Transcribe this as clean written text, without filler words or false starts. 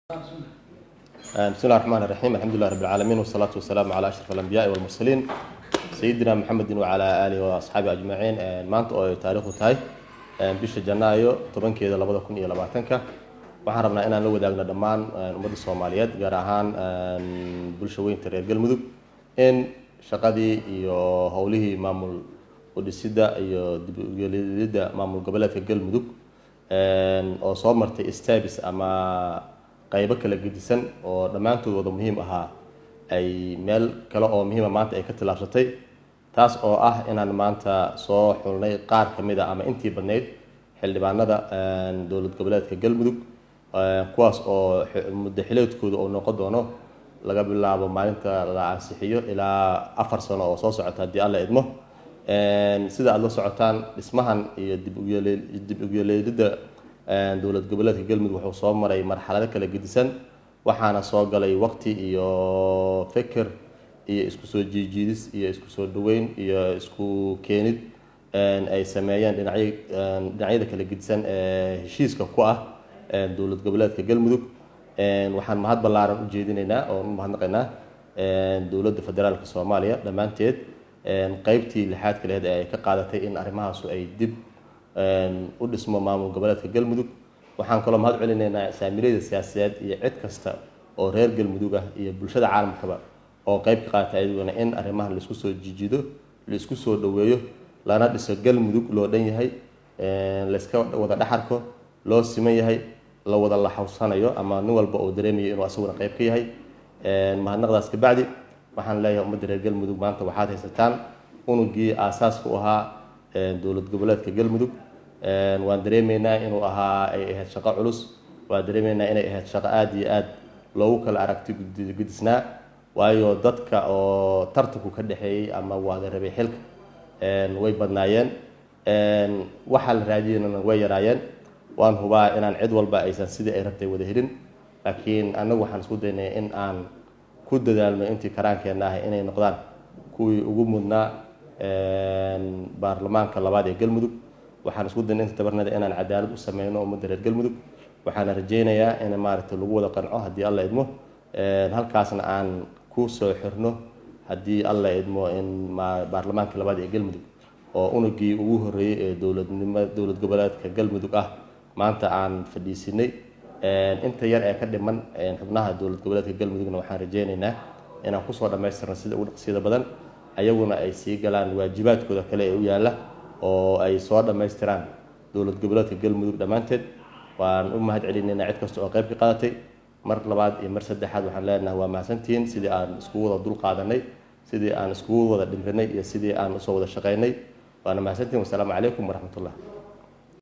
بسم الله الرحمن الرحيم. الحمد لله رب العالمين والصلاة والسلام على أشرف الأنبياء والمرسلين سيدنا محمد وعلى آله وأصحابه أجمعين. maanta oo ay taariikhdu tahay bisha Janaayo 10keeda 2020 waxaan rabnaa inaan la wadaagno dhammaan ummadda Soomaaliyeed gaar ahaan bulsho weynta reer Galmudug in shaqadii iyo howlihii maamul u dhisidda iyo dib u yeelidda maamul goboleedka Galmudug oo soo martay steps ama qaybo kala gedisan oo dhammaantood wada muhiim ahaa ay meel kale oo muhiim maanta ay ka tilaabsatay taas oo ah inaan maanta soo xulnay qaar kamid ah ama intii badneyd xildhibaanada dowlad goboleedka Galmudug kuwaas oo muddo xileedkooda oo noqon doono laga bilaabo maalinta la ansixiyo ilaa 4 sano oo soo socota haddii alla idmo sida aad la socotaan dhismahan iyo dib u yeelidda dowlad goboleedka Galmudug wuxuu soo maray marxalado kala gedisan waxaana soo galay waqti iyo fikir iyo isku soo jiidis iyo isku soo dhaweyn iyo isku keenid ay sameeyeen dhinacyada kala gedisan heshiiska ku ah dowlad goboleedka Galmudug waxaan mahad ballaaran u jeedinaynaa oo mahadnaqaynaa dowladda federaalka Soomaaliya dhamaanteed qaybtii lixaad kale ee ay ka qaadatay in arrimahaas ay dib u dhismo maamul goboleedka Galmudug waxaan kaloo mahad celinaynaa saamilayda siyaasadeed iyo cid kasta oo reer Galmudug ah iyo bulshada caalamkaba oo qayb ka qaatay ayaguna in arrimahan la isku soo jiijido la isku soo dhaweeyo lana dhiso Galmudug loo dhan yahay la iska wada dhaxarko loo siman yahay la wada la xawsanayo ama nin walba oo dareemayo inuu asaguna qayb ka yahay mahadnaqdaas ka bacdi waxaan leeyahay ummadda reer Galmudug maanta waxaad haysataan unugii aasaaska u ahaa dowlad goboleedka Galmudug waan dareemaynaa inuu ahaa ay ahayd shaqo culus waan dareemaynaa inay ahayd shaqo aad iyo aad loogu kala aragti gudisnaa waayo dadka oo tartanku ka dhaxeeyay ama wada rabay xilka way badnaayeen waxa la raadiyayna way yaraayeen waan hubaa inaan cid walba aysan sidii ay rabtay wada helin laakiin anagu waxaan isku daynay in aan ku dadaalno intii karaankeena ah inay noqdaan kuwii ugu mudnaa baarlamaanka labaad ee Galmudug waxaan isku daynay inta tabarnada inaan cadaalad u sameeyno ummadda reer Galmudug waxaan rajaynayaa in maaragtay lagu wada qanco haddii alla idmo halkaasna aan ku soo xirno haddii alla idmo in baarlamaanka labaad ee Galmudug oo unugii ugu horeeyay ee dowlad goboleedka Galmudug ah maanta aan fadhiisinay inta yar ee ka dhiman xubnaha dowlad goboleedka Galmudugna waxaan rajaynaynaa inaan ku soo dhameystirno sida ugu dhaqsiga badan ayaguna ay sii galaan waajibaadkooda kale ee u yaala oo ay soo dhameystiraan dowlad goboleedka Galmudug dhamaanteed waan u mahad celinaynaa cid kasta oo qayb ka qaadatay mar labaad iyo mar saddexaad waxaan leenahay waa mahadsantihiin sidii aan isku wada dul qaadanay sidii aan isku wada dhimrinay iyo sidii aan u soo wada shaqeynay waana mahadsantihiin wassalaamu calaykum waraxmatullaah